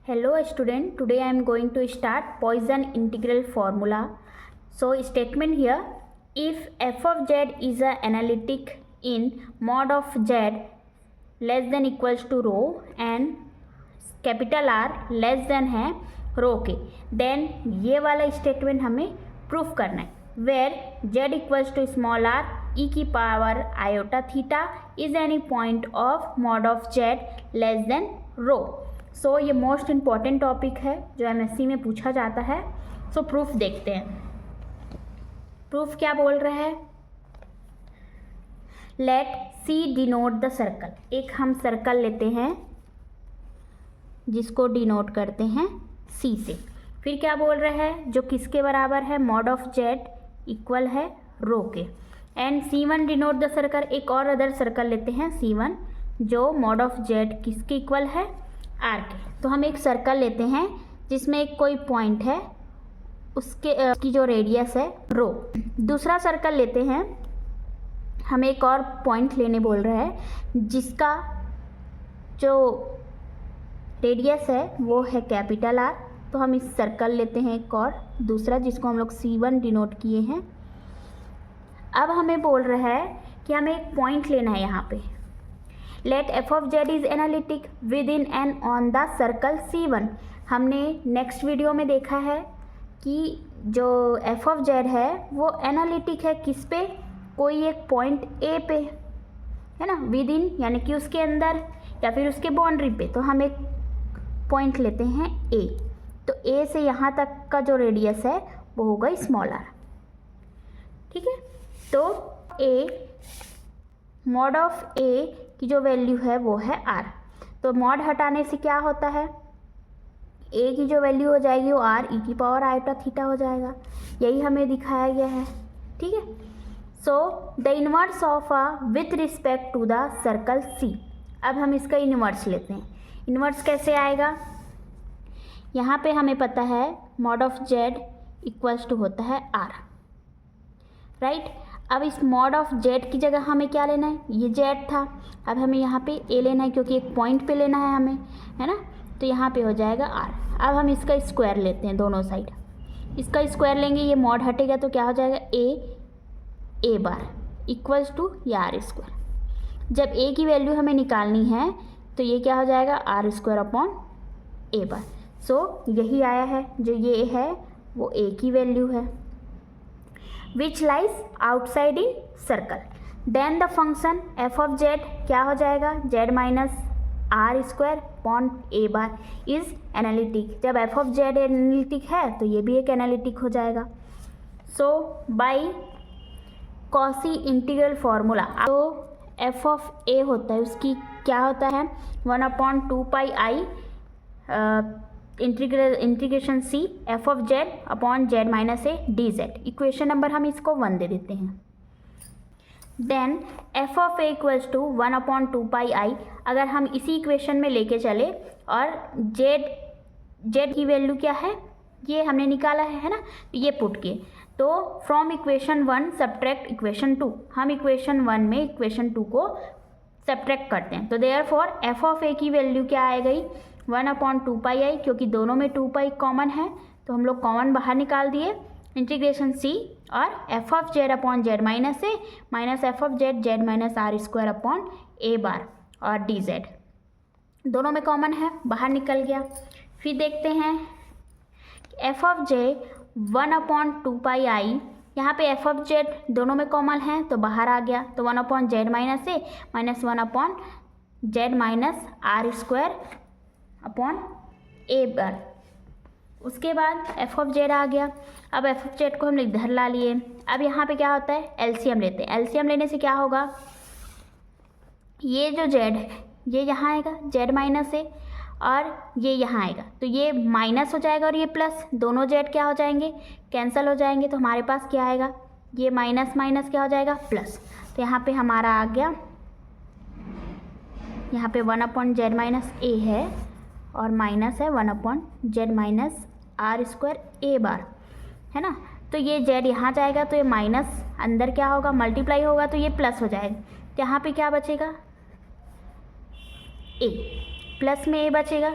Hello student, today I am going to start Poisson integral formula. So statement here, if f of z is a analytic in mod of z less than equals to rho and capital R less than है rho के, then ये वाला statement हमें proof करना है where z equals to small r e की power iota theta is any point of mod of z less than rho. सो ये most important topic है जो एमएससी में पूछा जाता है. सो प्रूफ देखते हैं. प्रूफ क्या बोल रहा है? Let see denote the circle. एक हम सर्कल लेते हैं जिसको डिनोट करते हैं सी से. फिर क्या बोल रहा है? जो किसके बराबर है? मॉड ऑफ जेड इक्वल है रो के. And C1 denote the circle. एक और अदर सर्कल लेते हैं C1 जो मॉड ऑफ जेड किसके इक्वल है? आर के. तो हम एक सर्कल लेते हैं जिसमें एक कोई पॉइंट है, उसकी जो रेडियस है रो. दूसरा सर्कल लेते हैं, हमें एक और पॉइंट लेने बोल रहा है जिसका जो रेडियस है वो है कैपिटल आर. तो हम इस सर्कल लेते हैं एक और दूसरा जिसको हम लोग C1 डिनोट किए हैं. अब हमें बोल रहा है कि हमें एक पॉइंट लेना है यहाँ पे. Let F of Z is analytic within and on the circle C1. हमने नेक्स्ट वीडियो में देखा है कि जो एफ ऑफ जेड है वो एनालिटिक है किस पे? कोई एक पॉइंट ए पे, है ना, विद इन यानी कि उसके अंदर या फिर उसके बाउंड्री पे. तो हम एक पॉइंट लेते हैं ए. तो ए से यहाँ तक का जो रेडियस है वो होगा स्मॉल आर. ठीक है. तो ए मॉड ऑफ ए की जो वैल्यू है वो है आर. तो मॉड हटाने से क्या होता है? ए की जो वैल्यू हो जाएगी वो आर ई की पावर आयोटा थीटा हो जाएगा. यही हमें दिखाया गया है. ठीक है. So the inverse of a with respect to the circle C. अब हम इसका इनवर्स लेते हैं. इनवर्स कैसे आएगा? यहाँ पे हमें पता है mod of Z equals to होता है आर, राइट. अब इस मॉड ऑफ जेड की जगह हमें क्या लेना है? ये जेड था. अब हमें यहाँ पे ए लेना है क्योंकि एक पॉइंट पे लेना है हमें, है ना. तो यहाँ पे हो जाएगा आर. अब हम इसका स्क्वायर लेते हैं दोनों साइड. इसका स्क्वायर लेंगे, ये मॉड हटेगा तो क्या हो जाएगा? ए बार इक्वल्स टू ये आर स्क्वायर. जब ए की वैल्यू हमें निकालनी है तो ये क्या हो जाएगा? आर स्क्वायर अपॉन ए बार. सो यही आया है. जो ये है वो ए की वैल्यू है which lies outside in circle. then the function f of z क्या हो जाएगा? z minus R square upon A bar is analytic. जब f of z एनालिटिक है तो ये भी एक एनालिटिक हो जाएगा. So by Cauchy integral formula. तो f of a होता है उसकी क्या होता है? 1/2πi integration C F of Z upon Z minus A D Z. Equation number हम इसको 1 दे देते हैं. Then F of A equals to 1/2πi. अगर हम इसी इक्वेशन में लेके चले और जेड की वैल्यू क्या है ये हमने निकाला है ना, ये पुट किए. तो फ्रॉम इक्वेशन 1 सब्ट्रैक्ट इक्वेशन 2. हम इक्वेशन 1 में इक्वेशन 2 को सब्ट्रैक्ट करते हैं. तो देयरफॉर एफ ऑफ ए की वैल्यू क्या आ गई? 1/2πi. क्योंकि दोनों में 2π कॉमन है तो हम लोग कॉमन बाहर निकाल दिए. इंटीग्रेशन सी और F of Z upon Z minus A minus F of Z Z minus R square upon A bar और डी जेड दोनों में कॉमन है, बाहर निकल गया. फिर देखते हैं एफ ऑफ जे 1/2πi. यहाँ पे एफ ऑफ जेड दोनों में कॉमन है तो बाहर आ गया. तो 1/जेड माइनस ए माइनस 1/जेड minus R square upon A bar. उसके बाद एफ ऑफ जेड आ गया. अब एफ ऑफ जेड को हम इधर ला लिए. अब यहाँ पे क्या होता है? एलसीएम लेते हैं. एलसीएम लेने से क्या होगा? ये जो जेड है ये यहाँ आएगा जेड माइनस ए और ये यहाँ आएगा तो ये माइनस हो जाएगा और ये प्लस. दोनों जेड क्या हो जाएंगे? कैंसिल हो जाएंगे. तो हमारे पास क्या आएगा? ये माइनस माइनस क्या हो जाएगा? प्लस. तो यहाँ पे हमारा आ गया, यहाँ पे 1/जेड माइनस ए है और माइनस है 1/जेड माइनस आर स्क्वायर ए बार, है ना. तो ये जेड यहाँ जाएगा तो ये माइनस अंदर क्या होगा? मल्टीप्लाई होगा तो ये प्लस हो जाएगा. तो यहाँ पे क्या बचेगा? ए. प्लस में ए बचेगा,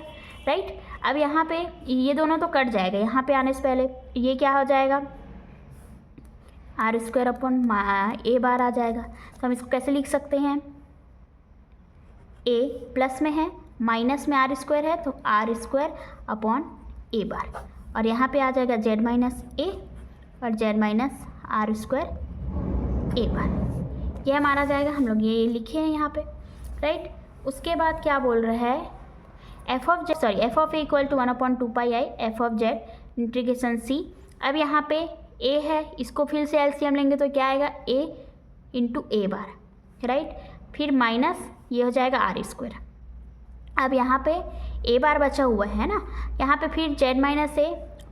राइट. अब यहाँ पे ये दोनों तो कट जाएगा, यहाँ पे आने से पहले ये क्या हो जाएगा, आर स्क्वायर अपॉन ए बार आ जाएगा। तो हम इसको कैसे लिख सकते हैं, ए प्लस में है माइनस में आर स्क्वायर है तो are square upon A bar, और यहाँ पे आ जाएगा जेड माइनस ए और जेड माइनस आर स्क्वायर ए बार, ये हमारा जाएगा। हम लोग ये लिखे हैं यहाँ पे, राइट। उसके बाद क्या बोल रहा है, F of A equal to 1/2 I F of Z integration C. अब यहाँ पे ए है, इसको फिर से एलसीएम लेंगे तो क्या आएगा, ए इंटू ए बार, राइट। फिर माइनस ये हो जाएगा आर स्क्वायर। अब यहाँ पे ए बार बचा हुआ है ना, यहाँ पे फिर जेड माइनस ए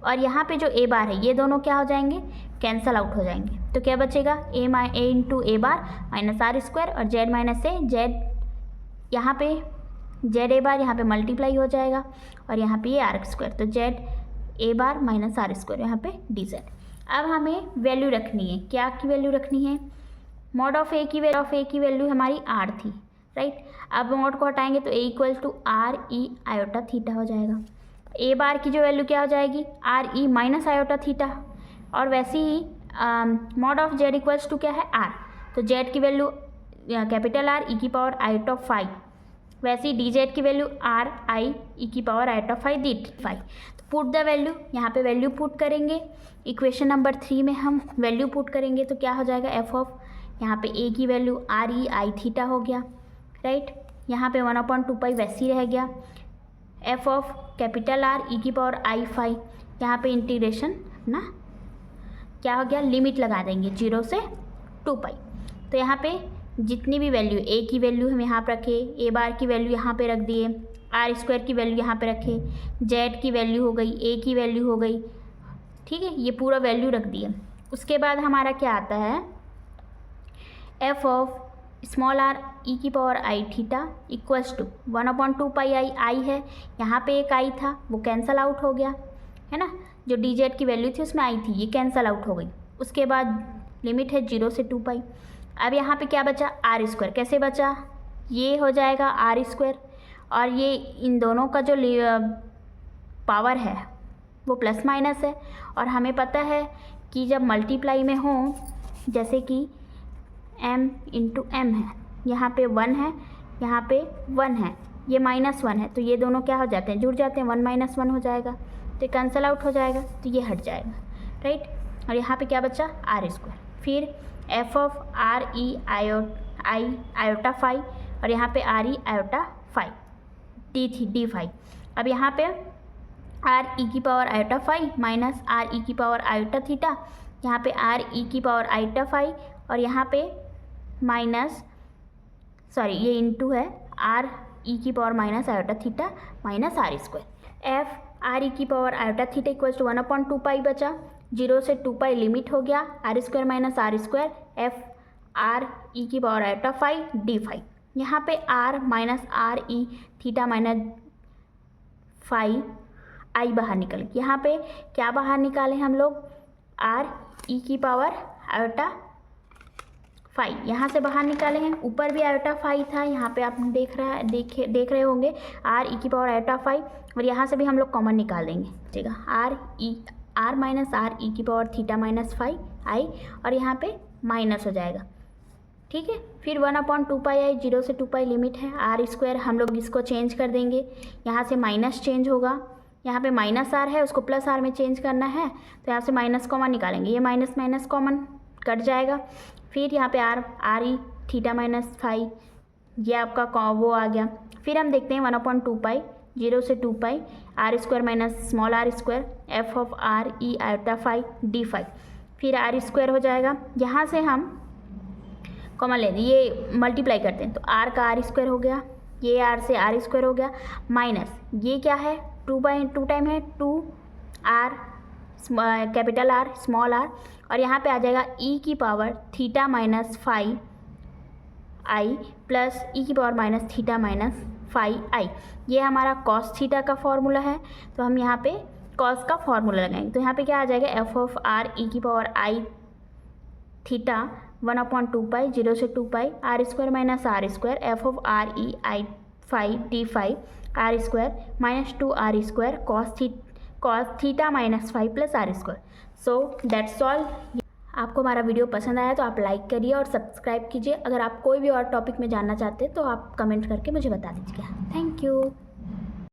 और यहाँ पे जो ए बार है ये दोनों क्या हो जाएंगे, कैंसल आउट हो जाएंगे। तो क्या बचेगा, A into A bar minus R square और जेड माइनस ए, जेड यहाँ पे जेड ए बार यहाँ पे मल्टीप्लाई हो जाएगा और यहाँ पे ये आर स्क्वायर, तो Z A bar minus R square यहाँ पे डी जेड। अब हमें वैल्यू रखनी है, क्या की वैल्यू रखनी है, मॉड ऑफ ए की वैल्यू हमारी आर थी, राइट। अब मॉड को हटाएंगे तो A equal to R E iota theta हो जाएगा। ए बार की जो वैल्यू क्या हो जाएगी, R E minus iota theta, और वैसे ही mod of Z equals to क्या है, आर, तो जेड की वैल्यू कैपिटल आर ई की पावर आयोटा ऑफ फाइव, वैसे ही डी जेड की वैल्यू आर आई ई की power iota of five D five. तो पुट द वैल्यू, यहाँ पे वैल्यू पुट करेंगे, इक्वेशन नंबर 3 में हम वैल्यू पुट करेंगे तो क्या हो जाएगा, एफ ऑफ यहाँ पे ए की value are E I theta हो गया, राइट। यहाँ पे 1/2 पाई वैसे ही रह गया, F of capital R E की पावर आई फाइव, यहाँ पे इंटीग्रेशन ना क्या हो गया, लिमिट लगा देंगे 0 से 2 पाई। तो यहाँ पे जितनी भी वैल्यू, ए की वैल्यू हम यहाँ पर रखे, ए बार की वैल्यू यहाँ पे रख दिए, आर स्क्वायर की वैल्यू यहाँ पे रखे, जेड की वैल्यू हो गई, ए की वैल्यू हो गई, ठीक है, ये पूरा वैल्यू रख दिए। उसके बाद हमारा क्या आता है, F of small R E की power I theta equals to 1/2 pi I है, यहाँ पे एक आई था वो कैंसल आउट हो गया है ना, जो डी जेड की वैल्यू थी उसमें आई थी, ये कैंसल आउट हो गई। उसके बाद लिमिट है 0 से 2 पाई। अब यहाँ पे क्या बचा, आर स्क्वायर, कैसे बचा, ये हो जाएगा आर स्क्वायर, और ये इन दोनों का जो पावर है वो प्लस माइनस है, और हमें पता है कि जब मल्टीप्लाई में हो, जैसे कि m इंटू एम है, यहाँ पे 1 है, यहाँ पे 1 है, ये -1 है, तो ये दोनों क्या हो जाते हैं, जुड़ जाते हैं, 1 - 1 हो जाएगा, तो कैंसल आउट हो जाएगा, तो ये हट जाएगा, राइट। और यहाँ पे क्या बचा, आर स्क्वायर। फिर F of R E iota five, और यहाँ पे are E iota five D five. अब यहाँ पे आर ई की power iota five minus R E की पावर आयोटा थीटा, यहाँ पे आर ई की पावर आयोटा फाइव, और यहाँ पे ये इंटू है आर ई की power minus iota theta minus R square. F R E की power iota theta equals to 1/2 pi बचा, 0 से 2 पाई लिमिट हो गया, R square minus R square, F R E की power iota five D five. यहाँ पे R minus R E theta minus five I बाहर निकल गई। यहाँ पे क्या बाहर निकाले हम लोग, आर ई की पावर आयोटा फाइव यहाँ से बाहर निकाले हैं, ऊपर भी आयोटा फाइव था, यहाँ पे आप देख रहे होंगे आर ई की पावर आयोटा फाइव, और यहाँ से भी हम लोग कॉमन निकाल देंगे, ठीक है, आर माइनस आर ई की पावर थीटा माइनस फाइव आई, और यहाँ पे माइनस हो जाएगा, ठीक है। फिर 1/2 पाई आई, 0 से 2 पाई लिमिट है, आर स्क्वायर हम लोग इसको चेंज कर देंगे, यहाँ से माइनस चेंज होगा, यहाँ पे माइनस आर है उसको प्लस आर में चेंज करना है, तो यहाँ से माइनस कॉमन निकालेंगे, ये माइनस माइनस कॉमन कट जाएगा। फिर यहाँ पे are E theta minus five, ये आपका वो आ गया। फिर हम देखते हैं 1/2 पाई, 0 से 2 pi, R square minus small R square, F of R E iota five D five, फिर आर स्क्वायर हो जाएगा, यहाँ से हम कॉमन लेंगे, ये मल्टीप्लाई करते हैं, तो आर का आर स्क्वायर हो गया, ये आर से आर स्क्वायर हो गया, माइनस ये क्या है, 2/2 टाइम है 2 R capital R small R, और यहाँ पे आ जाएगा ई की power theta minus five I plus E की power minus theta minus five I, ये हमारा कॉस थीटा का फॉर्मूला है, तो हम यहाँ पे कॉस का फॉर्मूला लगाएंगे, तो यहाँ पे क्या आ जाएगा, एफ ऑफ आर ई की पावर आई थीटा 1/2 पाई, 0 से 2 pi, R square minus R square, F of R E I five D five, R square minus 2r square cos theta minus 5 plus R square. So that's all. आपको हमारा video पसंद आया तो आप like करिए और subscribe कीजिए। अगर आप कोई भी और टॉपिक में जानना चाहते हैं तो आप कमेंट करके मुझे बता दीजिएगा। Thank you.